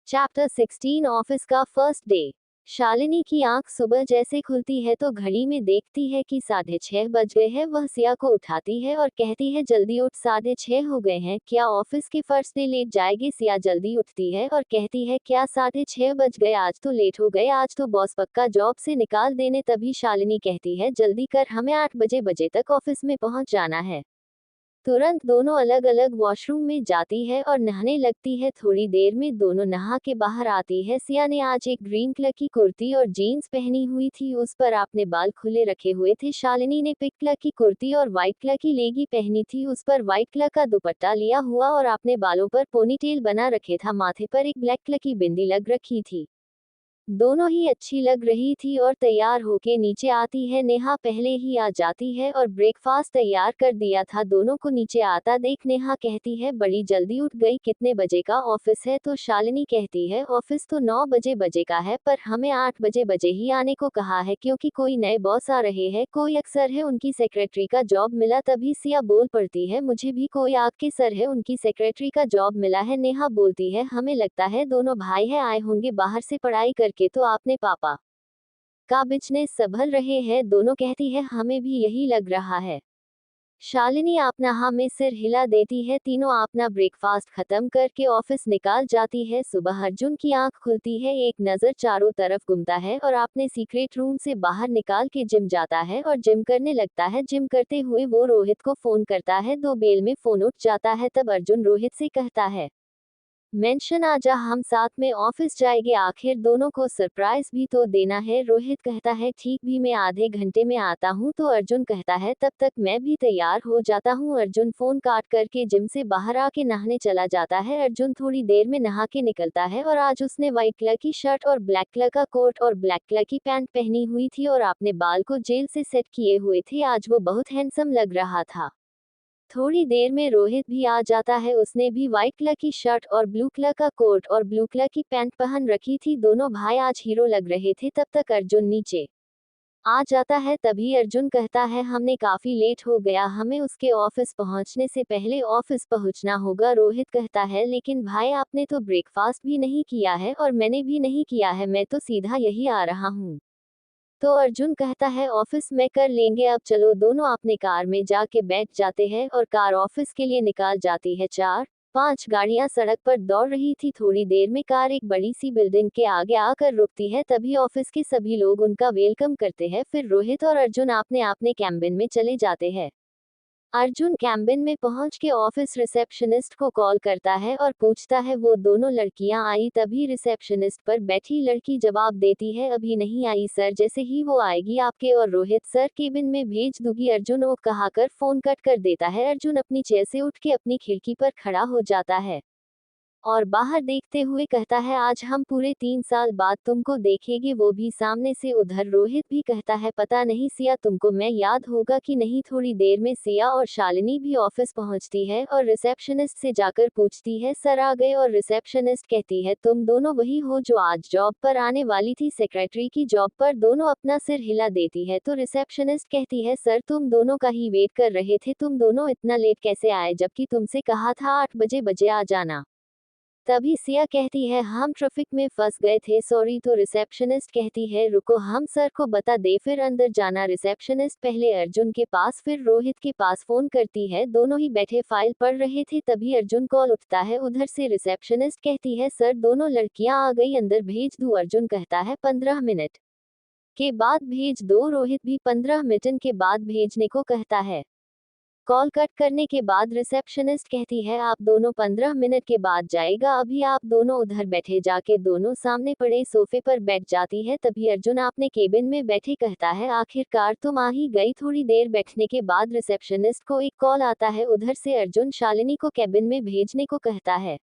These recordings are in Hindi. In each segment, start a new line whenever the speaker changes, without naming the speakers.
चैप्टर 16 ऑफिस का फर्स्ट डे। शालिनी की आंख सुबह जैसे खुलती है तो घड़ी में देखती है कि 6:30 बज गए हैं। वह सिया को उठाती है और कहती है जल्दी उठ, 6:30 हो गए हैं, क्या ऑफिस के फर्स्ट डे लेट जाएगी। सिया जल्दी उठती है और कहती है क्या 6:30 बज गए, आज तो लेट हो गए, आज तो बॉस पक्का जॉब से निकाल देने। तभी शालिनी कहती है जल्दी कर, हमें 8 बजे तक ऑफिस में पहुंच जाना है। तुरंत दोनों अलग अलग वॉशरूम में जाती है और नहाने लगती है। थोड़ी देर में दोनों नहा के बाहर आती है। सिया ने आज एक ग्रीन कलर की कुर्ती और जीन्स पहनी हुई थी, उस पर आपने बाल खुले रखे हुए थे। शालिनी ने पिंक कलर की कुर्ती और व्हाइट कलर की लेगी पहनी थी, उस पर व्हाइट कलर का दुपट्टा लिया हुआ और आपने बालों पर पोनीटेल बना रखे था। माथे पर एक ब्लैक कलर की बिंदी लग रखी थी। दोनों ही अच्छी लग रही थी और तैयार होके नीचे आती है। नेहा पहले ही आ जाती है और ब्रेकफास्ट तैयार कर दिया था। दोनों को नीचे आता देख नेहा कहती है बड़ी जल्दी उठ गई, कितने बजे का ऑफिस है। तो शालिनी कहती है ऑफिस तो 9 बजे का है, पर हमें 8 बजे ही आने को कहा है क्योंकि कोई नए बॉस आ रहे हैं, कोई अक्सर है उनकी सेक्रेटरी का जॉब मिला। तभी सिया बोल पड़ती है मुझे भी कोई आपके सर है उनकी सेक्रेटरी का जॉब मिला है। नेहा बोलती है हमें लगता है दोनों भाई है आए होंगे बाहर से पढ़ाई करके, तो आपने पापा का बिजनेस संभल रहे हैं। दोनों कहती है हमें भी यही लग रहा है। शालिनी अपना हाँ में सिर हिला देती है। तीनों अपना ब्रेकफास्ट खत्म करके ऑफिस निकाल जाती है। सुबह अर्जुन की आंख खुलती है, एक नजर चारों तरफ घूमता है और अपने सीक्रेट रूम से बाहर निकाल के जिम जाता है और जिम करने लगता है। जिम करते हुए वो रोहित को फोन करता है, 2 बेल में फोन उठ जाता है। तब अर्जुन रोहित से कहता है मेंशन आजा, हम साथ में ऑफिस जाएंगे, आखिर दोनों को सरप्राइज भी तो देना है। रोहित कहता है ठीक भी, मैं आधे घंटे में आता हूँ। तो अर्जुन कहता है तब तक मैं भी तैयार हो जाता हूँ। अर्जुन फोन काट करके जिम से बाहर आके नहाने चला जाता है। अर्जुन थोड़ी देर में नहा के निकलता है और आज उसने व्हाइट कलर की शर्ट और ब्लैक कलर का कोट और ब्लैक कलर की पैंट पहनी हुई थी और अपने बाल को जेल से सेट किए हुए थे। आज वो बहुत हैंडसम लग रहा था। थोड़ी देर में रोहित भी आ जाता है, उसने भी व्हाइट कलर की शर्ट और ब्लू कलर का कोट और ब्लू कलर की पैंट पहन रखी थी। दोनों भाई आज हीरो लग रहे थे। तब तक अर्जुन नीचे आ जाता है। तभी अर्जुन कहता है हमने काफी लेट हो गया, हमें उसके ऑफिस पहुंचने से पहले ऑफिस पहुंचना होगा। रोहित कहता है लेकिन भाई आपने तो ब्रेकफास्ट भी नहीं किया है और मैंने भी नहीं किया है, मैं तो सीधा यही आ रहा हूँ। तो अर्जुन कहता है ऑफिस में कर लेंगे, अब चलो। दोनों अपने कार में जाके बैठ जाते हैं और कार ऑफिस के लिए निकाल जाती है। 4-5 गाड़ियां सड़क पर दौड़ रही थी। थोड़ी देर में कार एक बड़ी सी बिल्डिंग के आगे आकर रुकती है। तभी ऑफिस के सभी लोग उनका वेलकम करते हैं। फिर रोहित और अर्जुन अपने अपने कैबिन में चले जाते हैं। अर्जुन कैबिन में पहुंच के ऑफिस रिसेप्शनिस्ट को कॉल करता है और पूछता है वो दोनों लड़कियां आई। तभी रिसेप्शनिस्ट पर बैठी लड़की जवाब देती है अभी नहीं आई सर, जैसे ही वो आएगी आपके और रोहित सर केबिन में भेज दूंगी। अर्जुन ओ कहाकर फोन कट कर देता है। अर्जुन अपनी चेयर से उठ के अपनी खिड़की पर खड़ा हो जाता है और बाहर देखते हुए कहता है आज हम पूरे 3 साल बाद तुमको देखेंगे, वो भी सामने से। उधर रोहित भी कहता है पता नहीं सिया तुमको मैं याद होगा कि नहीं। थोड़ी देर में सिया और शालिनी भी ऑफिस पहुंचती है और रिसेप्शनिस्ट से जाकर पूछती है सर आ गए, और रिसेप्शनिस्ट कहती है तुम दोनों वही हो जो आज जॉब पर आने वाली थी, सेक्रेटरी की जॉब पर। दोनों अपना सिर हिला देती है। तो रिसेप्शनिस्ट कहती है सर तुम दोनों का ही वेट कर रहे थे, तुम दोनों इतना लेट कैसे आए जबकि तुमसे कहा था 8 बजे आ जाना। तभी सिया कहती है हम ट्रैफिक में फंस गए थे, सॉरी। तो रिसेप्शनिस्ट कहती है रुको हम सर को बता दे, फिर अंदर जाना। रिसेप्शनिस्ट पहले अर्जुन के पास फिर रोहित के पास फोन करती है, दोनों ही बैठे फाइल पढ़ रहे थे। तभी अर्जुन कॉल उठता है। उधर से रिसेप्शनिस्ट कहती है सर दोनों लड़कियां आ गई, अंदर भेज दूं। अर्जुन कहता है 15 मिनट के बाद भेज दो। रोहित भी 15 मिनट के बाद भेजने को कहता है। कॉल कट करने के बाद रिसेप्शनिस्ट कहती है आप दोनों 15 मिनट के बाद जाएगा, अभी आप दोनों उधर बैठे। जाके दोनों सामने पड़े सोफे पर बैठ जाती है। तभी अर्जुन अपने केबिन में बैठे कहता है आखिरकार तुम आ ही गई। थोड़ी देर बैठने के बाद रिसेप्शनिस्ट को एक कॉल आता है। उधर से अर्जुन शालिनी को केबिन में भेजने को कहता है।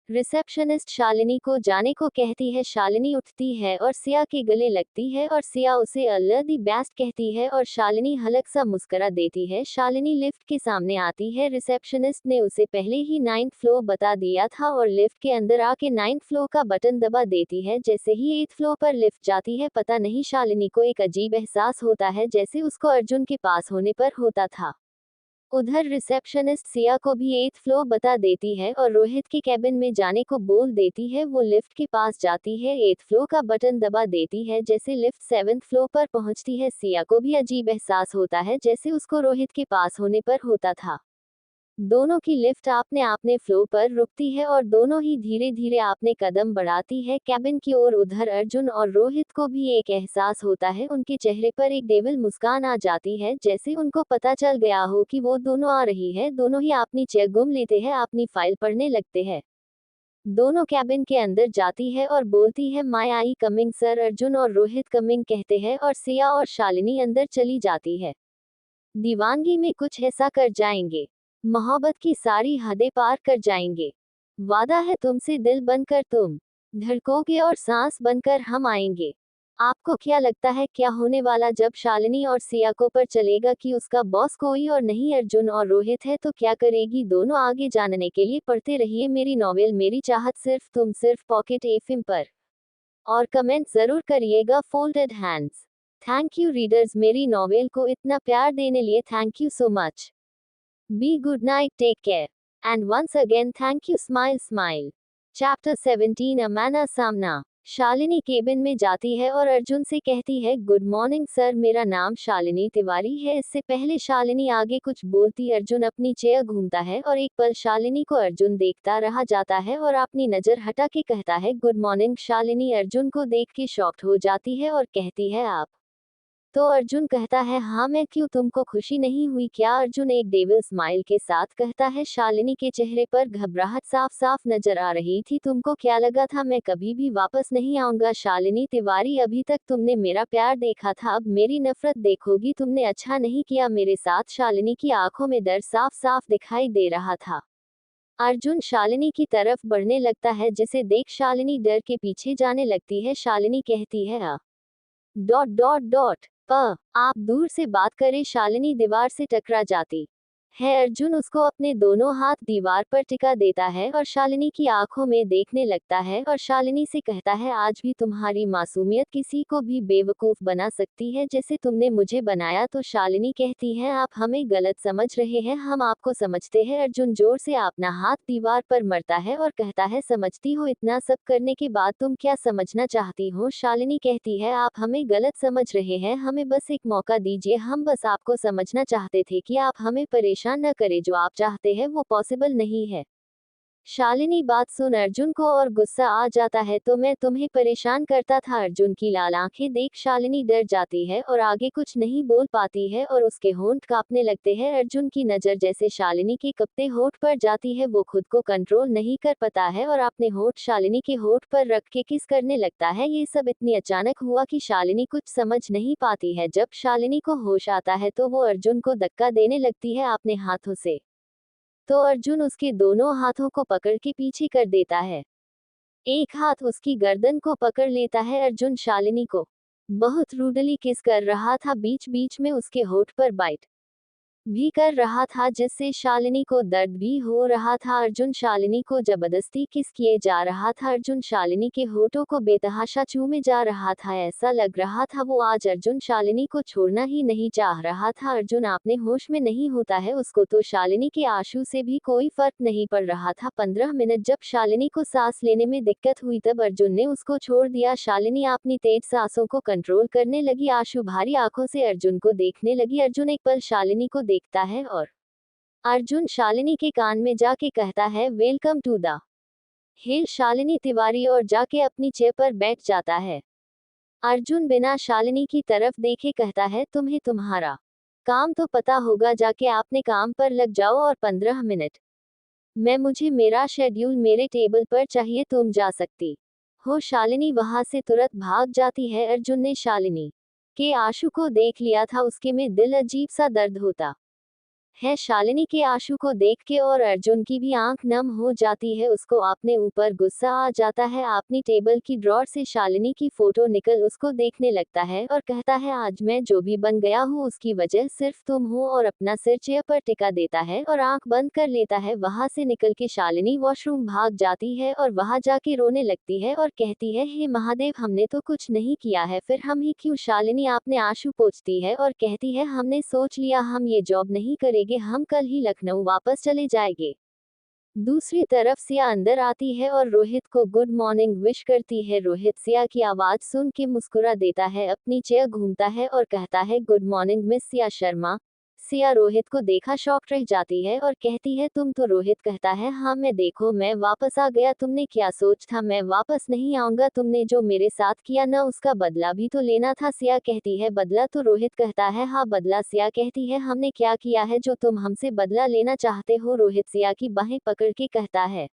रिसेप्शनिस्ट शालिनी को जाने को कहती है। शालिनी उठती है और सिया के गले लगती है और सिया उसे अल्लाह दी बेस्ट कहती है और शालिनी हल्का सा मुस्कुरा देती है। शालिनी लिफ्ट के सामने आती है। रिसेप्शनिस्ट ने उसे पहले ही 9th फ्लोर बता दिया था और लिफ्ट के अंदर आके 9th फ्लोर का बटन दबा देती है। जैसे ही 8th फ्लोर पर लिफ्ट जाती है, पता नहीं शालिनी को एक अजीब एहसास होता है जैसे उसको अर्जुन के पास होने पर होता था। उधर रिसेप्शनिस्ट सिया को भी 8th फ्लोर बता देती है और रोहित के कैबिन में जाने को बोल देती है। वो लिफ्ट के पास जाती है, 8th फ्लोर का बटन दबा देती है। जैसे लिफ्ट 7th फ्लोर पर पहुंचती है, सिया को भी अजीब एहसास होता है जैसे उसको रोहित के पास होने पर होता था। दोनों की लिफ्ट आपने आपने फ्लोर पर रुकती है और दोनों ही धीरे धीरे आपने कदम बढ़ाती है कैबिन की ओर। उधर अर्जुन और रोहित को भी एक एहसास होता है, उनके चेहरे पर एक डेविल मुस्कान आ जाती है जैसे उनको पता चल गया हो कि वो दोनों आ रही है। दोनों ही अपनी चेयर गुम लेते हैं, अपनी फाइल पढ़ने लगते हैं। दोनों कैबिन के अंदर जाती है और बोलती है my I coming sir. Arjun और रोहित कमिंग कहते हैं और सिया और शालिनी अंदर चली जाती है। दीवानगी में कुछ ऐसा कर जाएंगे, मोहब्बत की सारी हदें पार कर जाएंगे। वादा है तुमसे दिल बनकर तुम धड़कोगे और सांस बनकर हम आएंगे। आपको क्या लगता है क्या होने वाला जब शालिनी और सिया को पर चलेगा कि उसका बॉस कोई और नहीं अर्जुन और रोहित है तो क्या करेगी? दोनों आगे जानने के लिए पढ़ते रहिए मेरी नॉवेल मेरी चाहत सिर्फ तुम, सिर्फ पॉकेट एफएम पर। और कमेंट जरूर करिएगा folded hands. Thank you readers, मेरी नॉवेल को इतना प्यार देने लिए thank you so much. Be good night, take care. And once again thank you, smile smile. Chapter 17 अमाना सामना। शालिनी केबिन में जाती है और अर्जुन से कहती है गुड मॉर्निंग सर, मेरा नाम शालिनी तिवारी है। इससे पहले शालिनी आगे कुछ बोलती अर्जुन अपनी चेयर घूमता है और एक पल शालिनी को अर्जुन देखता रह जाता है और अपनी नजर हटा के कहता है गुड मॉर्निंग। शालिनी अर्जुन को देख के शॉक्ड हो जाती है और कहती है आप? तो अर्जुन कहता है हाँ मैं, क्यों तुमको खुशी नहीं हुई क्या? अर्जुन एक डेविल स्माइल के साथ कहता है शालिनी के चेहरे पर घबराहट साफ साफ नजर आ रही थी। तुमको क्या लगा था मैं कभी भी वापस नहीं आऊंगा? शालिनी तिवारी, अभी तक तुमने मेरा प्यार देखा था, अब मेरी नफरत देखोगी। तुमने अच्छा नहीं किया मेरे साथ। शालिनी की आंखों में डर साफ साफ दिखाई दे रहा था। अर्जुन शालिनी की तरफ बढ़ने लगता है, जिसे देख शालिनी डर के पीछे जाने लगती है। शालिनी कहती है डॉट डॉट डॉट आप दूर से बात करें। शालिनी दीवार से टकरा जाती है। अर्जुन उसको अपने दोनों हाथ दीवार पर टिका देता है और शालिनी की आंखों में देखने लगता है और शालिनी से कहता है आज भी तुम्हारी मासूमियत किसी को भी बेवकूफ बना सकती है जैसे तुमने मुझे बनाया। तो शालिनी कहती है आप हमें गलत समझ रहे हैं, हम आपको समझते हैं। अर्जुन जोर से अपना हाथ दीवार पर मरता है और कहता है समझती हो? इतना सब करने के बाद तुम क्या समझना चाहती हो? शालिनी कहती है आप हमें गलत समझ रहे हैं, हमें बस एक मौका दीजिए, हम बस आपको समझना चाहते थे कि आप हमें परेशान न करे। जो आप चाहते हैं वो पॉसिबल नहीं है। शालिनी बात सुन अर्जुन को और गुस्सा आ जाता है तो मैं तुम्हें परेशान करता था। अर्जुन की लाल आंखें देख शालिनी डर जाती है और आगे कुछ नहीं बोल पाती है और उसके होंठ कांपने लगते हैं। अर्जुन की नजर जैसे शालिनी के कपते होंठ पर जाती है, वो खुद को कंट्रोल नहीं कर पाता है और अपने होंठ शालिनी के होंठ पर रख के किस करने लगता है। ये सब इतनी अचानक हुआ कि शालिनी कुछ समझ नहीं पाती है। जब शालिनी को होश आता है तो वो अर्जुन को धक्का देने लगती है अपने हाथों से, तो अर्जुन उसके दोनों हाथों को पकड़ के पीछे कर देता है। एक हाथ उसकी गर्दन को पकड़ लेता है। अर्जुन शालिनी को बहुत रूडली किस कर रहा था, बीच बीच में उसके होठ पर बाइट भी कर रहा था जिससे शालिनी को दर्द भी हो रहा था। अर्जुन शालिनी को जबरदस्ती किस किए जा रहा था। अर्जुन शालिनी के होठों को बेतहाशा चूमे जा रहा था। ऐसा लग रहा था वो आज अर्जुन शालिनी को छोड़ना ही नहीं चाह रहा था। अर्जुन अपने होश में नहीं होता है, उसको तो शालिनी के आंसू से भी कोई फर्क नहीं पड़ रहा था। 15 मिनट जब शालिनी को सांस लेने में दिक्कत हुई तब अर्जुन ने उसको छोड़ दिया। शालिनी अपनी तेज सांसों को कंट्रोल करने लगी, आंसू भारी आंखों से अर्जुन को देखने लगी। अर्जुन एक पल शालिनी को देखता है और अर्जुन शालिनी के कान में जाके कहता है welcome to the hill Shalini Tiwari और जाके अपनी चेयर पर बैठ जाता है। अर्जुन बिना शालिनी की तरफ देखे कहता है तुम्हें तुम्हारा काम तो पता होगा, जाके आपने काम पर लग जाओ और 15 मिनट मैं मुझे मेरा शेड्यूल मेरे टेबल पर चाहिए, तुम जा सकती हो। शालिनी वहां से तुरंत भाग जाती है। अर्जुन ने शालिनी के आंसू को देख लिया था, उसके में दिल अजीब सा दर्द होता है शालिनी के आंसू को देख के और अर्जुन की भी आंख नम हो जाती है। उसको अपने ऊपर गुस्सा आ जाता है। अपनी टेबल की ड्रॉर से शालिनी की फोटो निकल उसको देखने लगता है और कहता है आज मैं जो भी बन गया हूँ उसकी वजह सिर्फ तुम हो, और अपना सिर चेयर पर टिका देता है और आंख बंद कर लेता है। वहां से निकल के शालिनी वॉशरूम भाग जाती है और वहां जाके रोने लगती है और कहती है हे महादेव, हमने तो कुछ नहीं किया है, फिर हम ही क्यों? शालिनी अपने आंसू पोंछती है और कहती है हमने सोच लिया हम ये जॉब नहीं करेंगे, जाएंगे, हम कल ही लखनऊ वापस चले जाएंगे। दूसरी तरफ सिया अंदर आती है और रोहित को गुड मॉर्निंग विश करती है। रोहित सिया की आवाज सुन के मुस्कुरा देता है, अपनी चेयर घूमता है और कहता है good morning miss Siya Sharma. Siya Rohit को देखा शॉक रह जाती है और कहती है तुम तो। रोहित कहता है हाँ मैं, देखो मैं वापस आ गया, तुमने क्या सोच था मैं वापस नहीं आऊंगा, तुमने जो मेरे साथ किया ना उसका बदला भी तो लेना था। सिया कहती है बदला? तो रोहित कहता है हाँ बदला। सिया कहती है हमने क्या किया है जो तुम हमसे बदला लेना चाहते हो? रोहित सिया की बाहें पकड़ के कहता है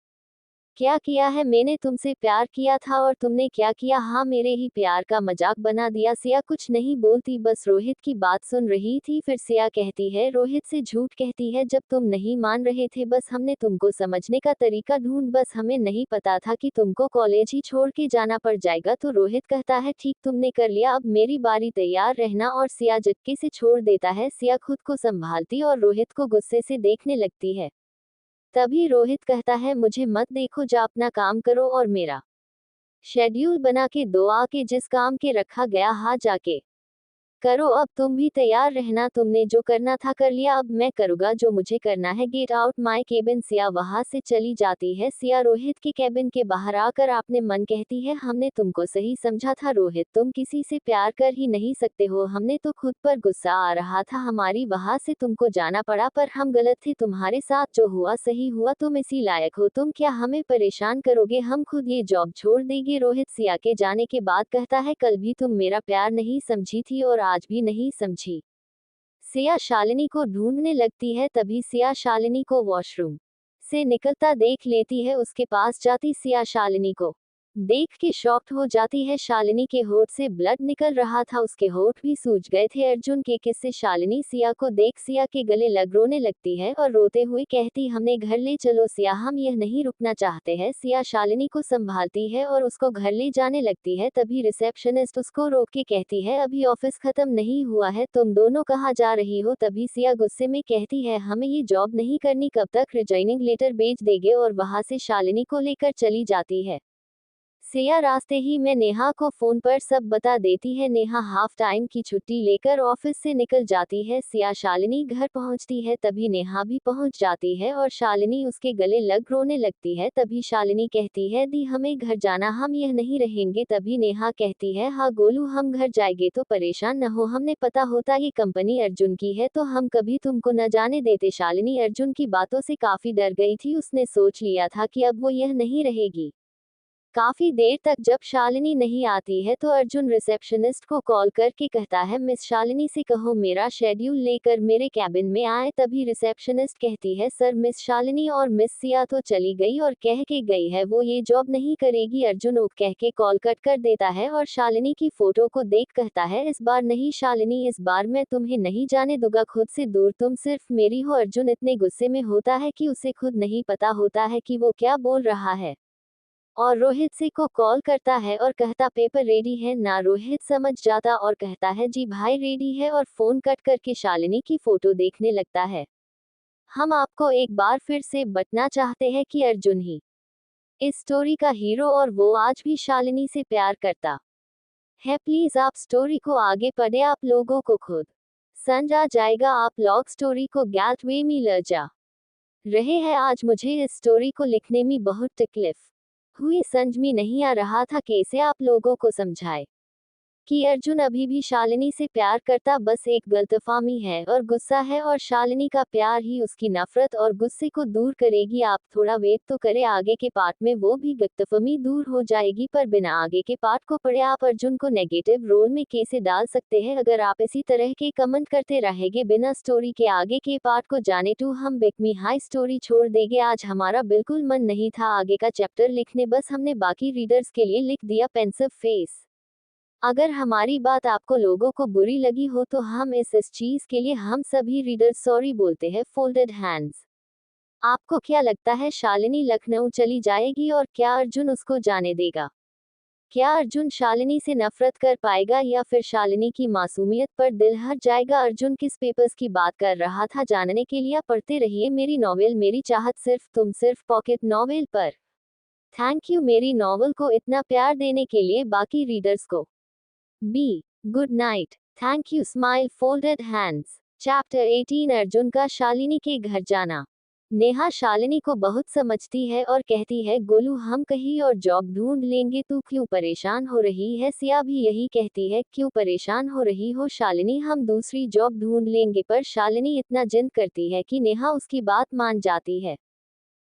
क्या किया है? मैंने तुमसे प्यार किया था और तुमने क्या किया? हाँ मेरे ही प्यार का मजाक बना दिया। सिया कुछ नहीं बोलती, बस रोहित की बात सुन रही थी। फिर सिया कहती है रोहित से झूठ कहती है, जब तुम नहीं मान रहे थे बस हमने तुमको समझने का तरीका ढूंढ, बस हमें नहीं पता था कि तुमको कॉलेज ही छोड़ के जाना पड़ जाएगा। तो रोहित कहता है ठीक तुमने कर लिया, अब मेरी बारी, तैयार रहना। और सिया झटके से छोड़ देता है। सिया खुद को संभालती और रोहित को गुस्से से देखने लगती है। तभी रोहित कहता है मुझे मत देखो, जा अपना काम करो और मेरा शेड्यूल बना के दो, आके जिस काम के रखा गया हा जाके करो। अब तुम भी तैयार रहना, तुमने जो करना था कर लिया, अब मैं करूँगा जो मुझे करना है। Get out my cabin. Siya वहां से चली जाती है। सिया रोहित के केबिन के बाहर आकर आपने मन कहती है हमने तुमको सही समझा था रोहित, तुम किसी से प्यार कर ही नहीं सकते हो, हमने तो खुद पर गुस्सा आ रहा था हमारी वहां से तुमको जाना पड़ा, पर हम गलत थे, तुम्हारे साथ जो हुआ सही हुआ, तुम इसी लायक हो, तुम क्या हमें परेशान करोगे, हम खुद ये जॉब छोड़ देंगे। रोहित सिया के जाने के बाद कहता है कल भी तुम मेरा प्यार नहीं समझी थी और आज भी नहीं समझी। सिया शालिनी को ढूंढने लगती है, तभी सिया शालिनी को वॉशरूम से निकलता देख लेती है। उसके पास जाती सिया शालिनी को देख के शॉक्ड हो जाती है। शालिनी के होठ से ब्लड निकल रहा था, उसके होठ भी सूज गए थे अर्जुन के किस से। शालिनी सिया को देख सिया के गले लग रोने लगती है और रोते हुए कहती हमें घर ले चलो सिया, हम यह नहीं रुकना चाहते हैं। सिया शालिनी को संभालती है और उसको घर ले जाने लगती है। तभी रिसेप्शनिस्ट उसको रोक के कहती है अभी ऑफिस खत्म नहीं हुआ है, तुम दोनों कहाँ जा रही हो? तभी सिया गुस्से में कहती है हमें ये जॉब नहीं करनी, कब तक रिजाइनिंग लेटर भेज देंगे, और वहां से शालिनी को लेकर चली जाती है। सिया रास्ते ही में नेहा को फोन पर सब बता देती है। नेहा हाफ टाइम की छुट्टी लेकर ऑफिस से निकल जाती है। सिया शालिनी घर पहुंचती है, तभी नेहा भी पहुंच जाती है और शालिनी उसके गले लग रोने लगती है। तभी शालिनी कहती है दी हमें घर जाना, हम यह नहीं रहेंगे। तभी नेहा कहती है हाँ गोलू हम घर जाएंगे, तो परेशान न हो, हमने पता होता ये कंपनी अर्जुन की है तो हम कभी तुमको न जाने देते। शालिनी अर्जुन की बातों से काफी डर गई थी, उसने सोच लिया था कि अब वो यह नहीं रहेगी। काफी देर तक जब शालिनी नहीं आती है तो अर्जुन रिसेप्शनिस्ट को कॉल करके कहता है मिस शालिनी से कहो मेरा शेड्यूल लेकर मेरे कैबिन में आए। तभी रिसेप्शनिस्ट कहती है सर मिस शालिनी और मिस सिया तो चली गई और कह के गई है वो ये जॉब नहीं करेगी। अर्जुन ओक कह के कॉल कट कर देता है और शालिनी की फोटो को देख कहता है इस बार नहीं शालिनी, इस बार मैं तुम्हें नहीं जाने दूंगा, खुद से दूर, तुम सिर्फ मेरी हो। अर्जुन इतने गुस्से में होता है कि उसे खुद नहीं पता होता है कि वो क्या बोल रहा है और रोहित से को कॉल करता है और कहता पेपर रेडी है ना। रोहित समझ जाता और कहता है जी भाई रेडी है, और फोन कट करके शालिनी की फोटो देखने लगता है। हम आपको एक बार फिर से बताना चाहते हैं कि अर्जुन ही इस स्टोरी का हीरो और वो आज भी शालिनी से प्यार करता है। प्लीज आप स्टोरी को आगे पढ़े, आप लोगों को खुद समझ आ जाएगा। आप लोग स्टोरी को गलत वे में ले जा रहे हैं। आज मुझे इस स्टोरी को लिखने में बहुत तकलीफ हुई, समझ में नहीं आ रहा था कैसे आप लोगों को समझाए कि अर्जुन अभी भी शालिनी से प्यार करता, बस एक गलतफहमी है और गुस्सा है, और शालिनी का प्यार ही उसकी नफरत और गुस्से को दूर करेगी। आप थोड़ा वेट तो करें, आगे के पार्ट में वो भी गलतफहमी दूर हो जाएगी, पर बिना आगे के पार्ट को पढ़े आप अर्जुन को नेगेटिव रोल में कैसे डाल सकते हैं? अगर आप इसी तरह के कमेंट करते रहेंगे बिना स्टोरी के आगे के पार्ट को जाने टू हम बेकमी हाई स्टोरी छोड़ देंगे। आज हमारा बिल्कुल मन नहीं था आगे का चैप्टर लिखने, बस हमने बाकी रीडर्स के लिए लिख दिया पेंसिव फेस। अगर हमारी बात आपको लोगों को बुरी लगी हो तो हम इस चीज के लिए हम सभी रीडर सॉरी बोलते हैं। Folded hands. आपको क्या लगता है शालिनी लखनऊ चली जाएगी और क्या अर्जुन उसको जाने देगा? क्या अर्जुन शालिनी से नफरत कर पाएगा या फिर शालिनी की मासूमियत पर दिल हट जाएगा? अर्जुन किस पेपर्स की बात कर रहा था जानने के लिए पढ़ते रहिए मेरी नॉवेल मेरी चाहत सिर्फ तुम सिर्फ पॉकेट नॉवेल पर। थैंक यू मेरी नॉवेल को इतना प्यार देने के लिए। बाकी रीडर्स को be good night. Thank you. Smile folded hands. Chapter 18 Arjun का शालिनी के घर जाना। नेहा शालिनी को बहुत समझती है और कहती है गोलू हम कहीं और जॉब ढूंढ लेंगे, तू क्यों परेशान हो रही है। सिया भी यही कहती है, क्यों परेशान हो रही हो शालिनी, हम दूसरी जॉब ढूंढ लेंगे। पर शालिनी इतना जिद करती है कि नेहा उसकी बात मान जाती है।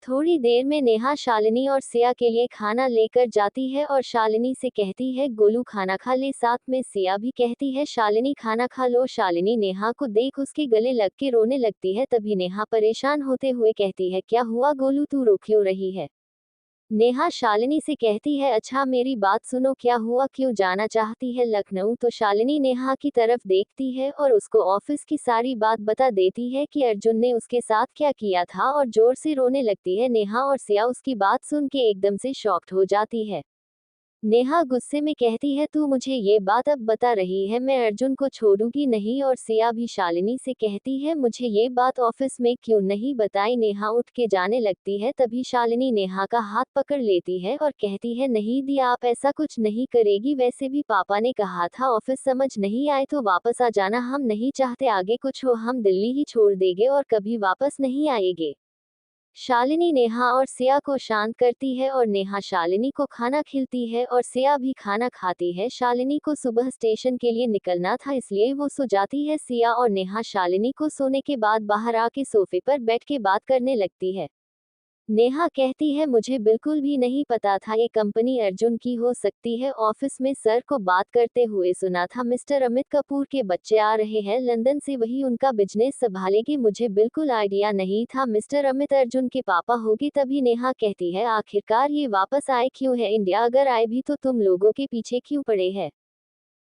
थोड़ी देर में नेहा शालिनी और सिया के लिए खाना लेकर जाती है और शालिनी से कहती है गोलू खाना खा ले। साथ में सिया भी कहती है शालिनी खाना खा लो। शालिनी नेहा को देख उसके गले लग के रोने लगती है। तभी नेहा परेशान होते हुए कहती है क्या हुआ गोलू, तू रो क्यों रही है। नेहा शालिनी से कहती है अच्छा मेरी बात सुनो, क्या हुआ, क्यों जाना चाहती है लखनऊ। तो शालिनी नेहा की तरफ देखती है और उसको ऑफिस की सारी बात बता देती है कि अर्जुन ने उसके साथ क्या किया था और जोर से रोने लगती है। नेहा और सिया उसकी बात सुन के एकदम से शॉक्ड हो जाती है। नेहा गुस्से में कहती है तू मुझे ये बात अब बता रही है, मैं अर्जुन को छोड़ूंगी नहीं। और सिया भी शालिनी से कहती है मुझे ये बात ऑफिस में क्यों नहीं बताई। नेहा उठ के जाने लगती है। तभी शालिनी नेहा का हाथ पकड़ लेती है और कहती है नहीं दी, आप ऐसा कुछ नहीं करेगी, वैसे भी पापा ने कहा था ऑफिस समझ नहीं आए तो वापस आ जाना, हम नहीं चाहते आगे कुछ हो, हम दिल्ली ही छोड़ देंगे और कभी वापस नहीं आएंगे। शालिनी नेहा और सिया को शांत करती है और नेहा शालिनी को खाना खिलाती है और सिया भी खाना खाती है। शालिनी को सुबह स्टेशन के लिए निकलना था इसलिए वो सो जाती है। सिया और नेहा शालिनी को सोने के बाद बाहर आके सोफे पर बैठ के बात करने लगती है। नेहा कहती है मुझे बिल्कुल भी नहीं पता था ये कंपनी अर्जुन की हो सकती है, ऑफिस में सर को बात करते हुए सुना था मिस्टर अमित कपूर के बच्चे आ रहे हैं लंदन से, वही उनका बिजनेस संभालेगी, मुझे बिल्कुल आइडिया नहीं था मिस्टर अमित अर्जुन के पापा होगी। तभी नेहा कहती है आखिरकार ये वापस आए क्यों है इंडिया, अगर आए भी तो तुम लोगों के पीछे क्यों पड़े हैं।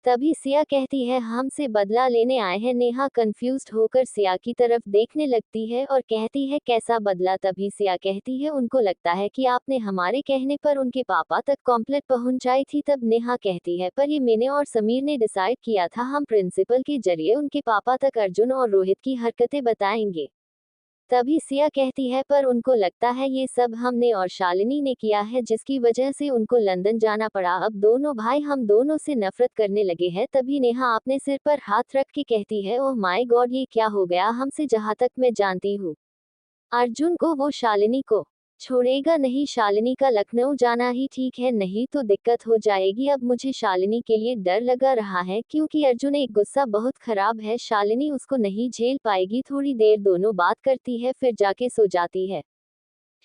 तभी सिया कहती है हमसे बदला लेने आए हैं। नेहा कंफ्यूज्ड होकर सिया की तरफ देखने लगती है और कहती है कैसा बदला। तभी सिया कहती है उनको लगता है कि आपने हमारे कहने पर उनके पापा तक कॉम्प्लेट पहुंचाई थी। तब नेहा कहती है पर ये मैंने और समीर ने डिसाइड किया था, हम प्रिंसिपल के जरिए उनके पापा तक अर्जुन और रोहित की हरकतें बताएंगे। तभी सिया कहती है पर उनको लगता है ये सब हमने और शालिनी ने किया है जिसकी वजह से उनको लंदन जाना पड़ा, अब दोनों भाई हम दोनों से नफरत करने लगे हैं। तभी नेहा अपने सिर पर हाथ रख के कहती है ओह माय गॉड ये क्या हो गया हमसे, जहां तक मैं जानती हूँ अर्जुन को वो शालिनी को छोड़ेगा नहीं, शालिनी का लखनऊ जाना ही ठीक है, नहीं तो दिक्कत हो जाएगी। अब मुझे शालिनी के लिए डर लगा रहा है क्योंकि अर्जुन एक गुस्सा बहुत खराब है, शालिनी उसको नहीं झेल पाएगी। थोड़ी देर दोनों बात करती है फिर जाके सो जाती है।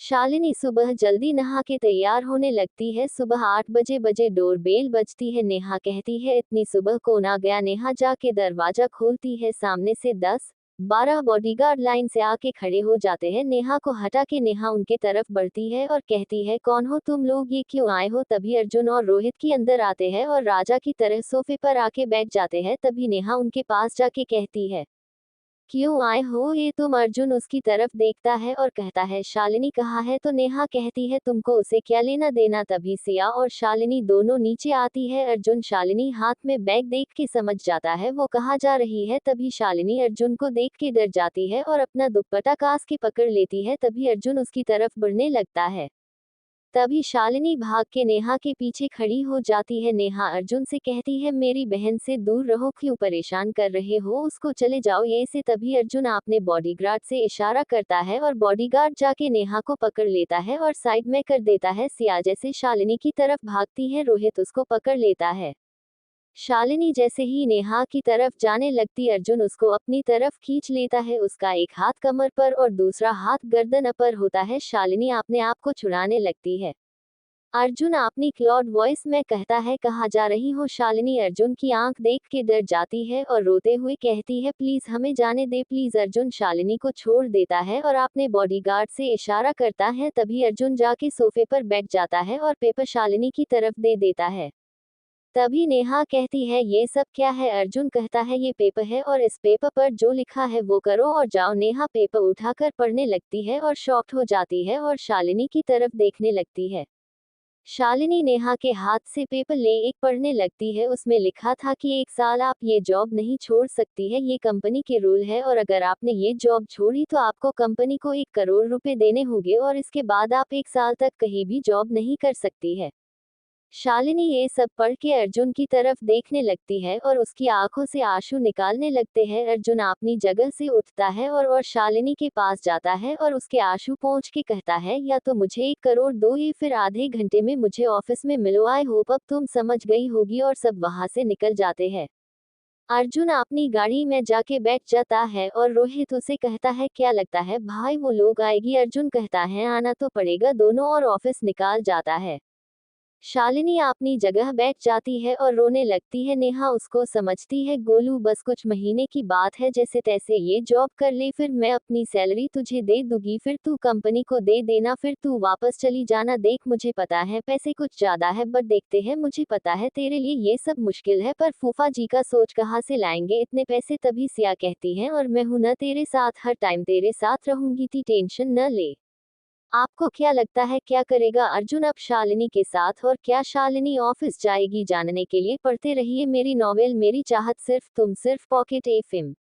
शालिनी सुबह जल्दी नहा के तैयार होने लगती है। सुबह 8 बजे डोरबेल बजती है। नेहा कहती है इतनी सुबह कौन आ गया। नेहा जाके दरवाजा खोलती है, सामने से 10-12 बॉडीगार्ड लाइन से आके खड़े हो जाते हैं। नेहा को हटा के नेहा उनके तरफ बढ़ती है और कहती है कौन हो तुम लोग, ये क्यों आए हो। तभी अर्जुन और रोहित की अंदर आते हैं और राजा की तरह सोफे पर आके बैठ जाते हैं। तभी नेहा उनके पास जाके कहती है क्यों आए हो ये तुम। अर्जुन उसकी तरफ देखता है और कहता है शालिनी कहाँ है। तो नेहा कहती है तुमको उसे क्या लेना देना। तभी सिया और शालिनी दोनों नीचे आती है। अर्जुन शालिनी हाथ में बैग देख के समझ जाता है वो कहाँ जा रही है। तभी शालिनी अर्जुन को देख के डर जाती है और अपना दुपट्टा कास के पकड़ लेती है। तभी अर्जुन उसकी तरफ बढ़ने लगता है। तभी शालिनी भाग के नेहा के पीछे खड़ी हो जाती है। नेहा अर्जुन से कहती है मेरी बहन से दूर रहो, क्यों परेशान कर रहे हो उसको, चले जाओ ये से। तभी अर्जुन अपने बॉडीगार्ड से इशारा करता है और बॉडीगार्ड जाके नेहा को पकड़ लेता है और साइड में कर देता है। सिया जैसे शालिनी की तरफ भागती है, रोहित उसको पकड़ लेता है। शालिनी जैसे ही नेहा की तरफ जाने लगती अर्जुन उसको अपनी तरफ खींच लेता है। उसका एक हाथ कमर पर और दूसरा हाथ गर्दन पर होता है। शालिनी अपने आप को छुड़ाने लगती है। अर्जुन अपनी क्लॉड वॉइस में कहता है कहाँ जा रही हो। शालिनी अर्जुन की आंख देख के डर जाती है और रोते हुए कहती है प्लीज हमें जाने दे प्लीज। अर्जुन शालिनी को छोड़ देता है और अपने बॉडीगार्ड से इशारा करता है। तभी अर्जुन जाके सोफे पर बैठ जाता है और पेपर शालिनी की तरफ दे देता है। तभी नेहा कहती है ये सब क्या है। अर्जुन कहता है ये पेपर है और इस पेपर पर जो लिखा है वो करो और जाओ। नेहा पेपर उठाकर पढ़ने लगती है और शॉक्ड हो जाती है और शालिनी की तरफ देखने लगती है। शालिनी नेहा के हाथ से पेपर ले एक पढ़ने लगती है। उसमें लिखा था कि 1 साल आप ये जॉब नहीं छोड़ सकती है, ये कंपनी के रूल है और अगर आपने ये जॉब छोड़ी तो आपको कंपनी को 1 करोड़ रुपए देने होंगे और इसके बाद आप 1 साल तक कहीं भी जॉब नहीं कर सकती है। शालिनी ये सब पढ़ के अर्जुन की तरफ देखने लगती है और उसकी आंखों से आंसू निकालने लगते हैं। अर्जुन अपनी जगह से उठता है और शालिनी के पास जाता है और उसके आंसू पोंछ के कहता है, या तो मुझे 1 करोड़ दो या फिर आधे घंटे में मुझे ऑफिस में मिलो। आई होप अब तुम समझ गई होगी। और सब वहां से निकल जाते हैं। अर्जुन अपनी गाड़ी में जाके बैठ जाता है और रोहित उसे कहता है, क्या लगता है भाई वो लोग आएगी? अर्जुन कहता है, आना तो पड़ेगा दोनों, और ऑफिस निकाल जाता है। शालिनी अपनी जगह बैठ जाती है और रोने लगती है। नेहा उसको समझती है, गोलू बस कुछ महीने की बात है, जैसे तैसे ये जॉब कर ले, फिर मैं अपनी सैलरी तुझे दे दूंगी, फिर तू कंपनी को दे देना, फिर तू वापस चली जाना। देख मुझे पता है पैसे कुछ ज्यादा है, बट देखते हैं, मुझे पता है तेरे लिए ये सब मुश्किल है, पर फूफा जी का सोच कहाँ से लाएंगे इतने पैसे? तभी सिया कहती है, और मैं हूं ना तेरे साथ, हर टाइम तेरे साथ रहूंगी, ती टेंशन न ले। आपको क्या लगता है क्या करेगा अर्जुन अब शालिनी के साथ, और क्या शालिनी ऑफिस जाएगी? जानने के लिए पढ़ते रहिए मेरी नॉवेल मेरी चाहत सिर्फ तुम, सिर्फ pocket FM.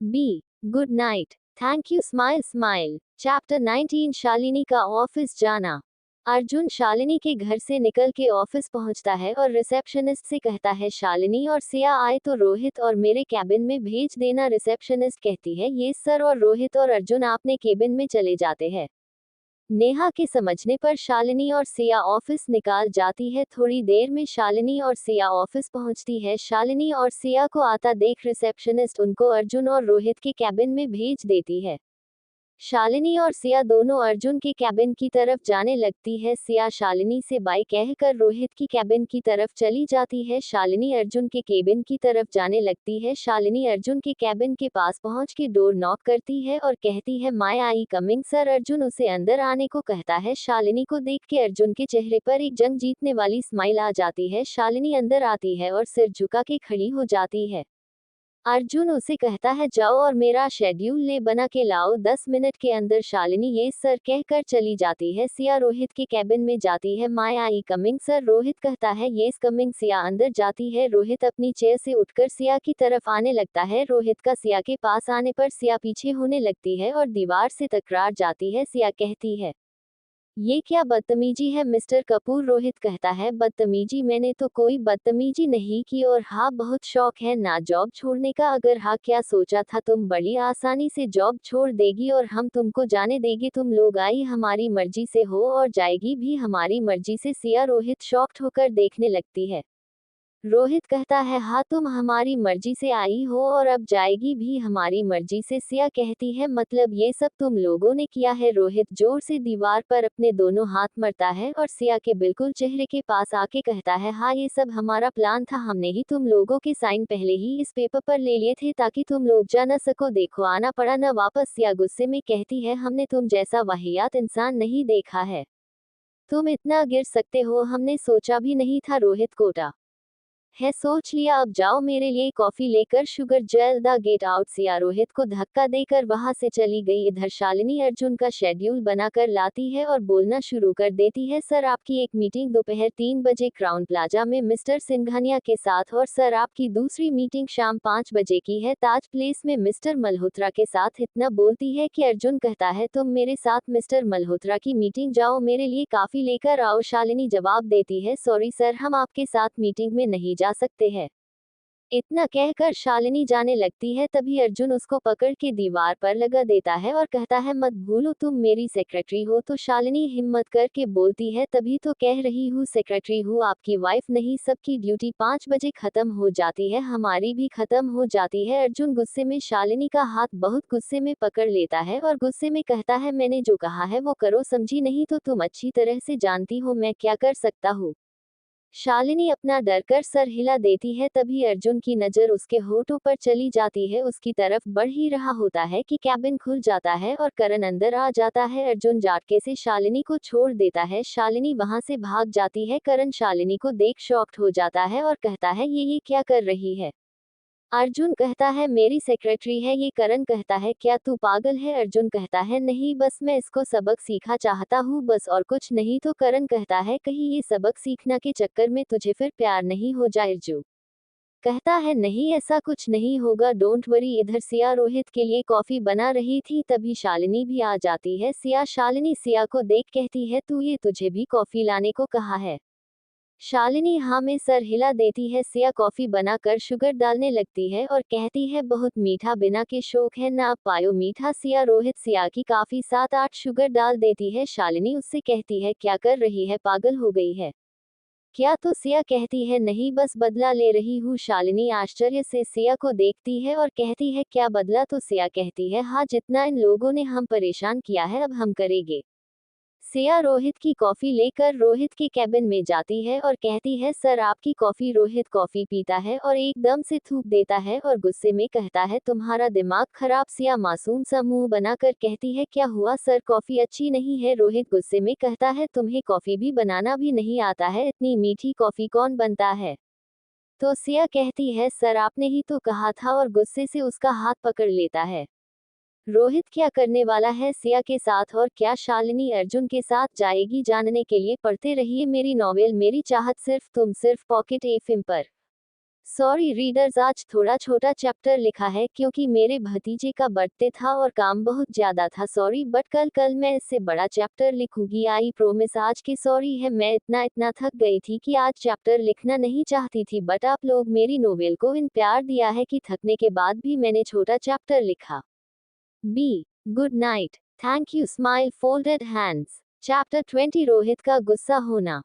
Be good night. Thank you. Smile smile. Chapter 19 Shalini का ऑफिस जाना। अर्जुन शालिनी के घर से निकल के ऑफिस पहुंचता है और रिसेप्शनिस्ट से कहता है, शालिनी और सिया आए तो रोहित और मेरे कैबिन में भेज देना। रिसेप्शनिस्ट कहती है, ये सर, और रोहित और अर्जुन आपने केबिन में चले जाते हैं। नेहा के समझने पर शालिनी और सिया ऑफिस निकाल जाती है। थोड़ी देर में शालिनी और सिया ऑफिस पहुंचती है। शालिनी और सिया को आता देख रिसेप्शनिस्ट उनको अर्जुन और रोहित के कैबिन में भेज देती है। शालिनी और सिया दोनों अर्जुन के कैबिन की तरफ जाने लगती है। सिया शालिनी से बाय कहकर रोहित की कैबिन की तरफ चली जाती है। शालिनी अर्जुन के केबिन की तरफ जाने लगती है। शालिनी अर्जुन के कैबिन के पास पहुंच के डोर नॉक करती है और कहती है, my I coming sir? Arjun उसे अंदर आने को कहता है। शालिनी को देख के अर्जुन के चेहरे पर एक जंग जीतने वाली स्माइल आ जाती है। शालिनी अंदर आती है और सिर झुका के खड़ी हो जाती है। अर्जुन उसे कहता है, जाओ और मेरा शेड्यूल ले बना के लाओ 10 मिनट के अंदर। शालिनी ये सर कहकर चली जाती है। सिया रोहित के कैबिन में जाती है। My I coming sir? Rohit कहता है, येस कमिंग। सिया अंदर जाती है। रोहित अपनी चेयर से उठकर सिया की तरफ आने लगता है। रोहित का सिया के पास आने पर सिया पीछे होने लगती है और दीवार से टकरा जाती है। सिया कहती है, ये क्या बदतमीजी है मिस्टर कपूर? रोहित कहता है, बदतमीजी? मैंने तो कोई बदतमीजी नहीं की, और हाँ बहुत शौक है ना जॉब छोड़ने का? अगर हाँ, क्या सोचा था तुम बड़ी आसानी से जॉब छोड़ देगी और हम तुमको जाने देंगे? तुम लोग आई हमारी मर्जी से हो और जाएगी भी हमारी मर्जी से। सिया रोहित शॉक्ड होकर देखने लगती है। रोहित कहता है, हाँ तुम हमारी मर्जी से आई हो और अब जाएगी भी हमारी मर्जी से। सिया कहती है, मतलब ये सब तुम लोगों ने किया है? रोहित जोर से दीवार पर अपने दोनों हाथ मरता है और सिया के बिल्कुल चेहरे के पास आके कहता है, हाँ ये सब हमारा प्लान था, हमने ही तुम लोगों के साइन पहले ही इस पेपर पर ले लिए थे ताकि तुम लोग जा न सको, देखो आना पड़ा न वापस। सिया गुस्से में कहती है, हमने तुम जैसा वाहियात इंसान नहीं देखा है, तुम इतना गिर सकते हो हमने सोचा भी नहीं था। रोहित कोटा है सोच लिया, अब जाओ मेरे लिए कॉफी लेकर, शुगर जेल द गेट आउट। सिया रोहित को धक्का देकर वहां से चली गई। इधर शालिनी अर्जुन का शेड्यूल बनाकर लाती है और बोलना शुरू कर देती है, सर आपकी एक मीटिंग दोपहर 3 बजे क्राउन प्लाजा में मिस्टर सिंघानिया के साथ, और सर आपकी दूसरी मीटिंग शाम 5 बजे की है ताज प्लेस में मिस्टर मल्होत्रा के साथ। इतना बोलती है कि अर्जुन कहता है, तुम मेरे साथ मिस्टर मल्होत्रा की मीटिंग जाओ, मेरे लिए काफी लेकर आओ। शालिनी जवाब देती है, सॉरी सर हम आपके साथ मीटिंग में नहीं जा सकते हैं। इतना कहकर शालिनी जाने लगती है। तभी अर्जुन उसको पकड़ के दीवार पर लगा देता है और कहता है, मत भूलो तुम मेरी सेक्रेटरी हो। तो शालिनी हिम्मत करके बोलती है, तभी तो कह रही हूँ सेक्रेटरी हूँ, आपकी वाइफ नहीं। सबकी ड्यूटी 5 बजे खत्म हो जाती है, हमारी भी खत्म हो जाती है। अर्जुन गुस्से में शालिनी का हाथ बहुत गुस्से में पकड़ लेता है और गुस्से में कहता है, मैंने जो कहा है वो करो, समझी नहीं? तो तुम अच्छी तरह से जानती हो मैं क्या कर सकता हूँ। शालिनी अपना डर कर सर हिला देती है। तभी अर्जुन की नजर उसके होठों पर चली जाती है। उसकी तरफ बढ़ ही रहा होता है कि कैबिन खुल जाता है और करण अंदर आ जाता है। अर्जुन झटके से शालिनी को छोड़ देता है। शालिनी वहां से भाग जाती है। करण शालिनी को देख शॉक्ड हो जाता है और कहता है, ये क्या कर रही है? अर्जुन कहता है, मेरी सेक्रेटरी है ये। करण कहता है, क्या तू पागल है? अर्जुन कहता है, नहीं बस मैं इसको सबक सीखा चाहता हूँ बस, और कुछ नहीं। तो करण कहता है, कहीं ये सबक सीखना के चक्कर में तुझे फिर प्यार नहीं हो जाए? अर्जुन कहता है, नहीं ऐसा कुछ नहीं होगा, डोंट वरी। इधर सिया रोहित के लिए कॉफी बना रही थी, तभी शालिनी भी आ जाती है। सिया शालिनी सिया को देख कहती है, तू ये तुझे भी कॉफी लाने को कहा है? शालिनी हाँ में सर हिला देती है। सिया कॉफी बनाकर शुगर डालने लगती है और कहती है बहुत मीठा बिना के शौक है ना पायो मीठा। सिया रोहित सिया की काफी 7-8 शुगर डाल देती है। शालिनी उससे कहती है क्या कर रही है, पागल हो गई है क्या? तो सिया कहती है नहीं बस बदला ले रही हूँ। शालिनी आश्चर्य से सिया को देखती है और कहती है क्या बदला? तो सिया कहती है हाँ, जितना इन लोगों ने हम परेशान किया है अब हम करेंगे। सिया रोहित की कॉफी लेकर रोहित के कैबिन में जाती है और कहती है सर आपकी कॉफी। रोहित कॉफी पीता है और एकदम से थूक देता है और गुस्से में कहता है तुम्हारा दिमाग खराब। सिया मासूम सा मुंह बनाकर कहती है क्या हुआ सर, कॉफी अच्छी नहीं है? रोहित गुस्से में कहता है तुम्हें कॉफी भी बनाना भी नहीं आता है, इतनी मीठी कॉफी कौन बनता है? तो सिया कहती है सर आपने ही तो कहा था और गुस्से से उसका हाथ पकड़ लेता है। रोहित क्या करने वाला है सिया के साथ और क्या शालिनी अर्जुन के साथ जाएगी? जानने के लिए पढ़ते रहिए मेरी नॉवेल मेरी चाहत सिर्फ तुम, सिर्फ पॉकेट एफएम पर। सॉरी रीडर्स, आज थोड़ा छोटा चैप्टर लिखा है क्योंकि मेरे भतीजे का बर्थडे था और काम बहुत ज्यादा था। सॉरी बट कल कल मैं इससे बड़ा चैप्टर लिखूंगी, आई प्रोमिस। आज की सॉरी है, मैं इतना इतना थक गई थी कि आज चैप्टर लिखना नहीं चाहती थी, बट आप लोग मेरी नोवेल को इन प्यार दिया है कि थकने के बाद भी मैंने छोटा चैप्टर लिखा। Be good night, thank you, smile, folded hands. Chapter 20 Rohit का गुस्सा होना।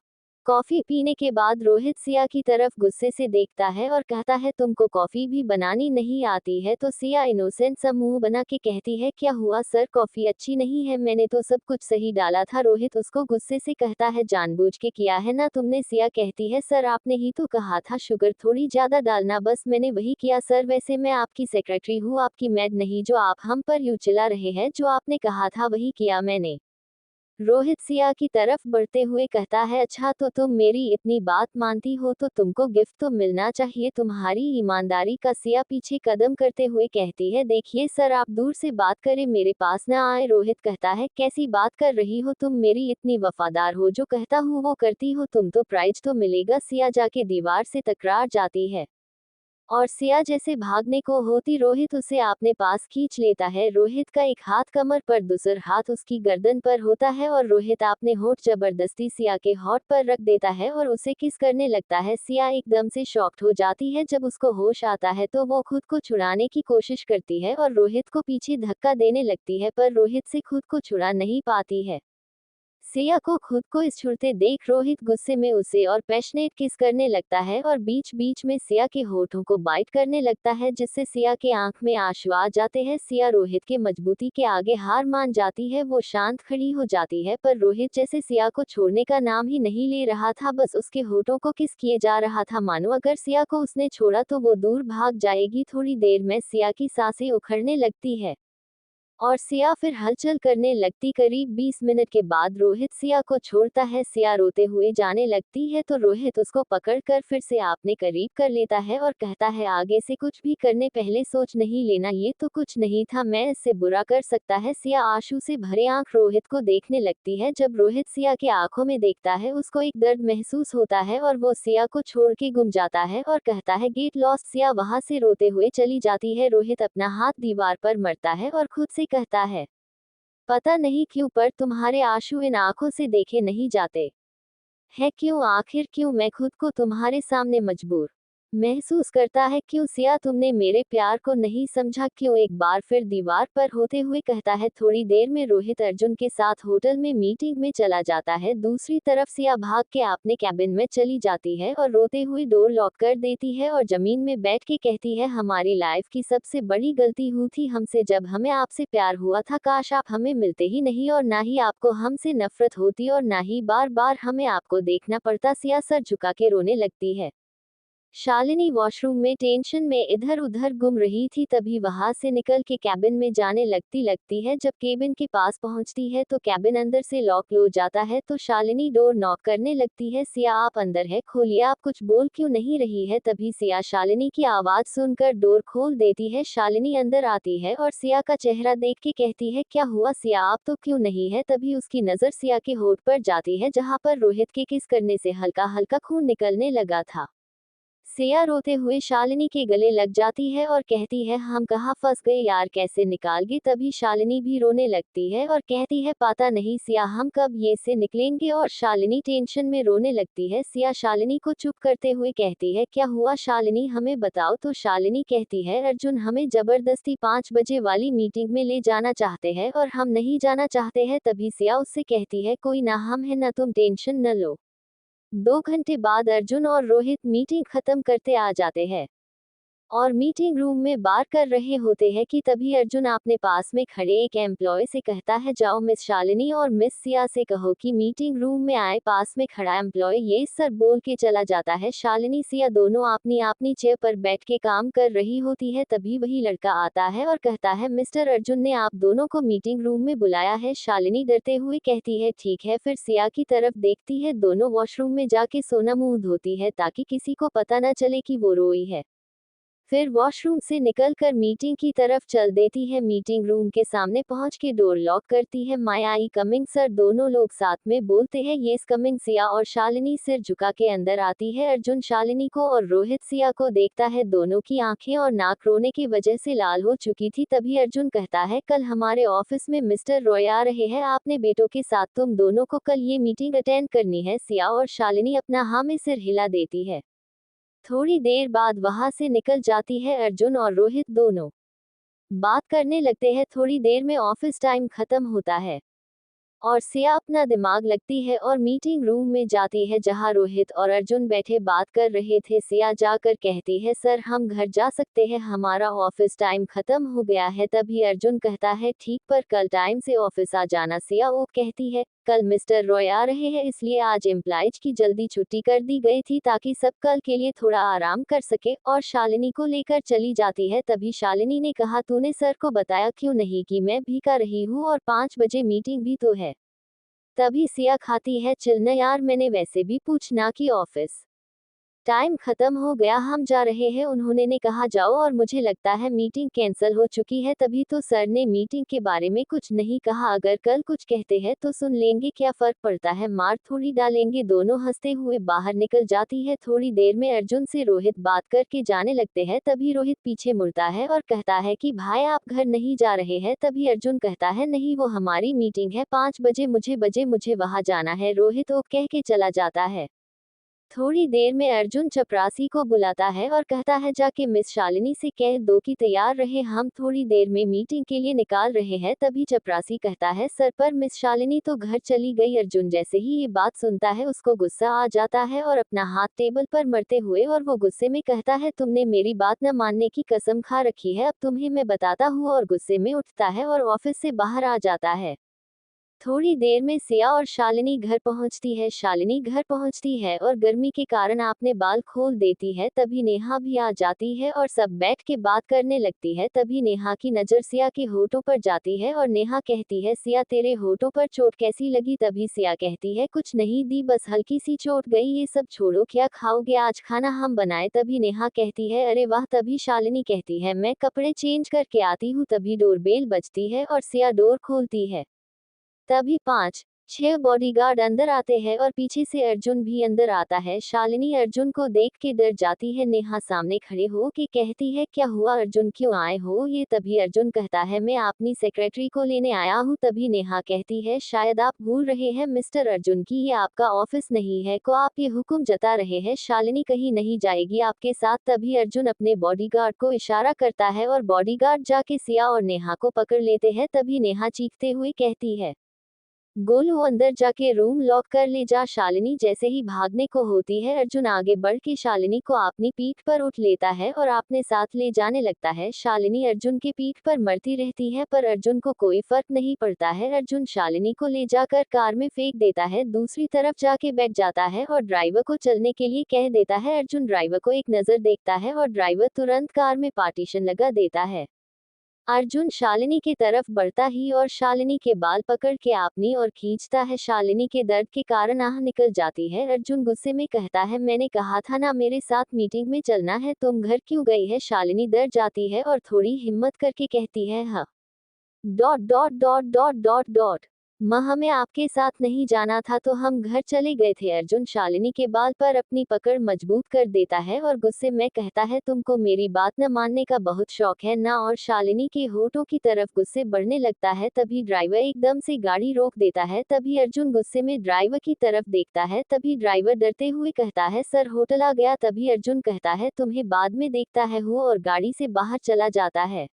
कॉफी पीने के बाद रोहित सिया की तरफ गुस्से से देखता है और कहता है तुमको कॉफी भी बनानी नहीं आती है? तो सिया इनोसेंट सा मुंह बना के कहती है क्या हुआ सर, कॉफी अच्छी नहीं है? मैंने तो सब कुछ सही डाला था। रोहित उसको गुस्से से कहता है जानबूझ के किया है ना तुमने? सिया कहती है सर आपने ही तो कहा था शुगर थोड़ी ज्यादा डालना, बस मैंने वही किया सर। वैसे मैं आपकी सेक्रेटरी हूँ, आपकी मैड नहीं, जो आप हम पर यूं चिल्ला रहे हैं, जो आपने कहा था वही किया मैंने। रोहित सिया की तरफ बढ़ते हुए कहता है अच्छा तो तुम मेरी इतनी बात मानती हो तो तुमको गिफ्ट तो मिलना चाहिए, तुम्हारी ईमानदारी का। सिया पीछे कदम करते हुए कहती है देखिए सर आप दूर से बात करें, मेरे पास ना आए। रोहित कहता है कैसी बात कर रही हो तुम, मेरी इतनी वफादार हो, जो कहता हूँ वो करती हो तुम, तो प्राइज तो मिलेगा। सिया जाके दीवार से टकरा जाती है और सिया जैसे भागने को होती रोहित उसे अपने पास खींच लेता है। रोहित का एक हाथ कमर पर, दूसरा हाथ उसकी गर्दन पर होता है और रोहित अपने होठ जबरदस्ती सिया के होठ पर रख देता है और उसे किस करने लगता है। सिया एकदम से शॉक्ड हो जाती है। जब उसको होश आता है तो वो खुद को छुड़ाने की कोशिश करती है और रोहित को पीछे धक्का देने लगती है, पर रोहित से खुद को छुड़ा नहीं पाती है। सिया को खुद को इस छुड़ते देख रोहित गुस्से में उसे और पैशनेट किस करने लगता है और बीच बीच में सिया के होठों को बाइट करने लगता है, जिससे सिया के आंख में आंसू आ जाते हैं। सिया रोहित के मजबूती के आगे हार मान जाती है, वो शांत खड़ी हो जाती है, पर रोहित जैसे सिया को छोड़ने का नाम ही नहीं ले रहा था, बस उसके होठों को किस किए जा रहा था, मानो अगर सिया को उसने छोड़ा तो वो दूर भाग जाएगी। थोड़ी देर में सिया की सांसें उखड़ने लगती है और सिया फिर हलचल करने लगती। करीब 20 मिनट के बाद रोहित सिया को छोड़ता है। सिया रोते हुए जाने लगती है तो रोहित उसको पकड़कर फिर से अपने करीब कर लेता है और कहता है आगे से कुछ भी करने पहले सोच नहीं लेना, ये तो कुछ नहीं था, मैं इससे बुरा कर सकता है। सिया आंसू से भरे आंख रोहित को देखने लगती है। जब रोहित सिया के आंखों में देखता है उसको एक दर्द महसूस होता है और वो सिया को छोड़ के गुम जाता है और कहता है गेट लॉस्ट। सिया वहां से रोते हुए चली जाती है। रोहित अपना हाथ दीवार पर मरता है और खुद से कहता है पता नहीं क्यों पर तुम्हारे आंसू इन आंखों से देखे नहीं जाते है, क्यों, आखिर क्यों मैं खुद को तुम्हारे सामने मजबूर महसूस करता है, क्यों सिया तुमने मेरे प्यार को नहीं समझा, क्यों? एक बार फिर दीवार पर होते हुए कहता है। थोड़ी देर में रोहित अर्जुन के साथ होटल में मीटिंग में चला जाता है। दूसरी तरफ सिया भाग के अपने कैबिन में चली जाती है और रोते हुए डोर लॉक कर देती है और जमीन में बैठ के कहती है हमारी लाइफ की सबसे बड़ी गलती हुई थी हमसे, जब हमें आपसे प्यार हुआ था, काश आप हमें मिलते ही नहीं और ना ही आपको हमसे नफरत होती और ना ही बार बार हमें आपको देखना पड़ता। सिया सर झुका के रोने लगती है। शालिनी वॉशरूम में टेंशन में इधर उधर घूम रही थी, तभी वहां से निकल के कैबिन में जाने लगती है। जब केबिन के पास पहुंचती है तो कैबिन अंदर से लॉक हो जाता है, तो शालिनी डोर नॉक करने लगती है। सिया आप अंदर है, खोलिए, आप कुछ बोल क्यों नहीं रही है? तभी सिया शालिनी की आवाज सुनकर डोर खोल देती है। शालिनी अंदर आती है और सिया का चेहरा देख के कहती है क्या हुआ सिया, आप तो क्यों नहीं है? तभी उसकी नजर सिया के होठ पर जाती है, जहां पर रोहित के किस करने से हल्का हल्का खून निकलने लगा था। सिया रोते हुए शालिनी के गले लग जाती है और कहती है हम कहाँ फंस गए यार, कैसे निकाल गए। तभी शालिनी भी रोने लगती है और कहती है पता नहीं सिया हम कब ये से निकलेंगे, और शालिनी टेंशन में रोने लगती है। सिया शालिनी को चुप करते हुए कहती है क्या हुआ शालिनी हमें बताओ। तो शालिनी कहती है अर्जुन हमें जबरदस्ती 5 बजे वाली मीटिंग में ले जाना चाहते हैं और हम नहीं जाना चाहते हैं। तभी सिया उससे कहती है कोई ना हम है ना, तुम टेंशन न लो। 2 घंटे बाद अर्जुन और रोहित मीटिंग खत्म करते आ जाते हैं और मीटिंग रूम में बात कर रहे होते हैं कि तभी अर्जुन अपने पास में खड़े एक एम्प्लॉय से कहता है जाओ मिस शालिनी और मिस सिया से कहो कि मीटिंग रूम में आए। पास में खड़ा एम्प्लॉय ये सर बोल के चला जाता है। शालिनी सिया दोनों अपनी अपनी चेयर पर बैठ के काम कर रही होती है। तभी वही लड़का आता है और कहता है मिस्टर अर्जुन ने आप दोनों को मीटिंग रूम में बुलाया है। शालिनी डरते हुए कहती है ठीक है, फिर सिया की तरफ देखती है। दोनों वॉशरूम में जाके सोना मुंह धोती है ताकि किसी को पता न चले कि वो रोई है। फिर वॉशरूम से निकलकर मीटिंग की तरफ चल देती है। मीटिंग रूम के सामने पहुंच के डोर लॉक करती है। माय आई कमिंग सर, दोनों लोग साथ में बोलते हैं येस कमिंग। सिया और शालिनी सिर झुका के अंदर आती है। अर्जुन शालिनी को और रोहित सिया को देखता है। दोनों की आंखें और नाक रोने की वजह से लाल हो चुकी थी। तभी अर्जुन कहता है कल हमारे ऑफिस में मिस्टर रॉय आ रहे हैं आपने बेटों के साथ, तुम दोनों को कल ये मीटिंग अटेंड करनी है। सिया और शालिनी अपना हाँ में सिर हिला देती है। थोड़ी देर बाद वहां से निकल जाती है। अर्जुन और रोहित दोनों बात करने लगते हैं। थोड़ी देर में ऑफिस टाइम खत्म होता है और सिया अपना दिमाग लगती है और मीटिंग रूम में जाती है जहां रोहित और अर्जुन बैठे बात कर रहे थे। सिया जाकर कहती है सर हम घर जा सकते हैं, हमारा ऑफिस टाइम खत्म हो गया है। तभी अर्जुन कहता है ठीक, पर कल टाइम से ऑफिस आ जाना। सिया वो कहती है कल मिस्टर रॉय आ रहे हैं इसलिए आज एम्प्लॉयज की जल्दी छुट्टी कर दी गई थी ताकि सब कल के लिए थोड़ा आराम कर सके, और शालिनी को लेकर चली जाती है। तभी शालिनी ने कहा तूने सर को बताया क्यों नहीं कि मैं भी कर रही हूँ और 5 बजे मीटिंग भी तो है। तभी सिया खाती है चिल न यार, मैंने वैसे भी पूछना कि ऑफिस टाइम खत्म हो गया हम जा रहे हैं। उन्होंने ने कहा जाओ और मुझे लगता है मीटिंग कैंसिल हो चुकी है। तभी तो सर ने मीटिंग के बारे में कुछ नहीं कहा, अगर कल कुछ कहते हैं तो सुन लेंगे, क्या फर्क पड़ता है, मार थोड़ी डालेंगे। दोनों हंसते हुए बाहर निकल जाती है। थोड़ी देर में अर्जुन से रोहित बात करके जाने लगते हैं। तभी रोहित पीछे मुड़ता है और कहता है कि भाई आप घर नहीं जा रहे हैं। तभी अर्जुन कहता है नहीं वो हमारी मीटिंग है 5 बजे, मुझे वहां जाना है। रोहित ओ कह के चला जाता है। थोड़ी देर में अर्जुन चपरासी को बुलाता है और कहता है जाके मिस शालिनी से कह दो कि तैयार रहे, हम थोड़ी देर में मीटिंग के लिए निकाल रहे हैं। तभी चपरासी कहता है सर पर मिस शालिनी तो घर चली गई। अर्जुन जैसे ही ये बात सुनता है उसको गुस्सा आ जाता है और अपना हाथ टेबल पर मरते हुए और वो गुस्से में कहता है तुमने मेरी बात न मानने की कसम खा रखी है, अब तुम्हें मैं बताता हूँ, और गुस्से में उठता है और ऑफिस से बाहर आ जाता है। थोड़ी देर में सिया और शालिनी घर पहुंचती है। शालिनी घर पहुंचती है और गर्मी के कारण अपने बाल खोल देती है। तभी नेहा भी आ जाती है और सब बैठ के बात करने लगती है। तभी नेहा की नजर सिया के होठों पर जाती है और नेहा कहती है सिया तेरे होठों पर चोट कैसी लगी। तभी सिया कहती है कुछ नहीं दी, बस हल्की सी चोट गई, ये सब छोड़ो, क्या खाओगे, आज खाना हम बनाए। तभी नेहा कहती है अरे वाह। तभी शालिनी कहती है मैं कपड़े चेंज करके आती हूँ। तभी डोरबेल बजती है और सिया डोर खोलती है। तभी 5-6 बॉडीगार्ड अंदर आते हैं और पीछे से अर्जुन भी अंदर आता है। शालिनी अर्जुन को देख के डर जाती है। नेहा सामने खड़े हो के कहती है क्या हुआ अर्जुन, क्यों आए हो ये। तभी अर्जुन कहता है मैं अपनी सेक्रेटरी को लेने आया हूँ। तभी नेहा कहती है शायद आप भूल रहे हैं मिस्टर अर्जुन की ये आपका ऑफिस नहीं है, को आप ये हुक्म जता रहे हैं। शालिनी कहीं नहीं जाएगी आपके साथ। तभी अर्जुन अपने बॉडीगार्ड को इशारा करता है और बॉडीगार्ड जाके सिया और नेहा को पकड़ लेते हैं। तभी नेहा चीखते हुए कहती है गोलू अंदर जाके रूम लॉक कर ले जा। शालिनी जैसे ही भागने को होती है अर्जुन आगे बढ़ के शालिनी को अपनी पीठ पर उठ लेता है और अपने साथ ले जाने लगता है। शालिनी अर्जुन के पीठ पर मरती रहती है पर अर्जुन को कोई फर्क नहीं पड़ता है। अर्जुन शालिनी को ले जाकर कार में फेंक देता है, दूसरी तरफ जाके बैठ जाता है और ड्राइवर को चलने के लिए कह देता है। अर्जुन ड्राइवर को एक नजर देखता है और ड्राइवर तुरंत कार में पार्टीशन लगा देता है। अर्जुन शालिनी के तरफ बढ़ता ही और शालिनी के बाल पकड़ के अपनी ओर खींचता है। शालिनी के दर्द के कारण आह निकल जाती है। अर्जुन गुस्से में कहता है मैंने कहा था ना मेरे साथ मीटिंग में चलना है, तुम घर क्यों गई है। शालिनी डर जाती है और थोड़ी हिम्मत करके कहती है हाँ dot dot dot dot dot dot हमें आपके साथ नहीं जाना था तो हम घर चले गए थे। अर्जुन शालिनी के बाल पर अपनी पकड़ मजबूत कर देता है और गुस्से में कहता है तुमको मेरी बात न मानने का बहुत शौक है ना। और शालिनी के होठों की तरफ गुस्से बढ़ने लगता है। तभी ड्राइवर एकदम से गाड़ी रोक देता है। तभी अर्जुन गुस्से में ड्राइवर की तरफ देखता है। तभी ड्राइवर डरते हुए कहता है सर होटल आ गया। तभी अर्जुन कहता है तुम्हें बाद में देखता है हो और गाड़ी से बाहर चला जाता है।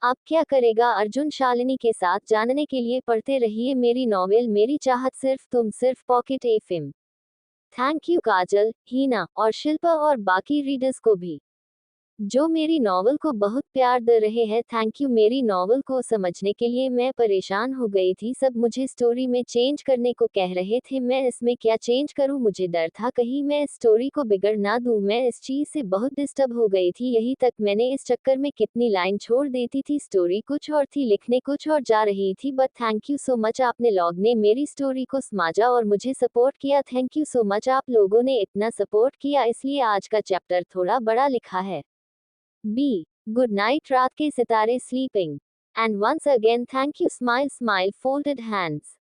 अब क्या करेगा अर्जुन शालिनी के साथ जानने के लिए पढ़ते रहिए मेरी नॉवेल मेरी चाहत सिर्फ तुम सिर्फ पॉकेट एफएम। थैंक यू काजल, हीना और शिल्पा और बाकी रीडर्स को भी जो मेरी नॉवल को बहुत प्यार दे रहे हैं। Thank you. मेरी नॉवल को समझने के लिए मैं परेशान हो गई थी। सब मुझे स्टोरी में चेंज करने को कह रहे थे। मैं इसमें क्या चेंज करूं? मुझे डर था कहीं मैं इस स्टोरी को बिगड़ ना दूं। मैं इस चीज से बहुत डिस्टर्ब हो गई थी। यही तक मैंने इस चक्कर में कितनी लाइन छोड़ देती थी। स्टोरी कुछ और थी, लिखने कुछ और जा रही थी। But thank you so much आपने लोग ने मेरी स्टोरी को समझा और मुझे सपोर्ट किया। थैंक यू सो मच आप लोगों ने इतना सपोर्ट किया इसलिए आज का चैप्टर थोड़ा बड़ा लिखा है। B. Good night रात के सितारे sleeping. And once again thank you smile smile folded hands.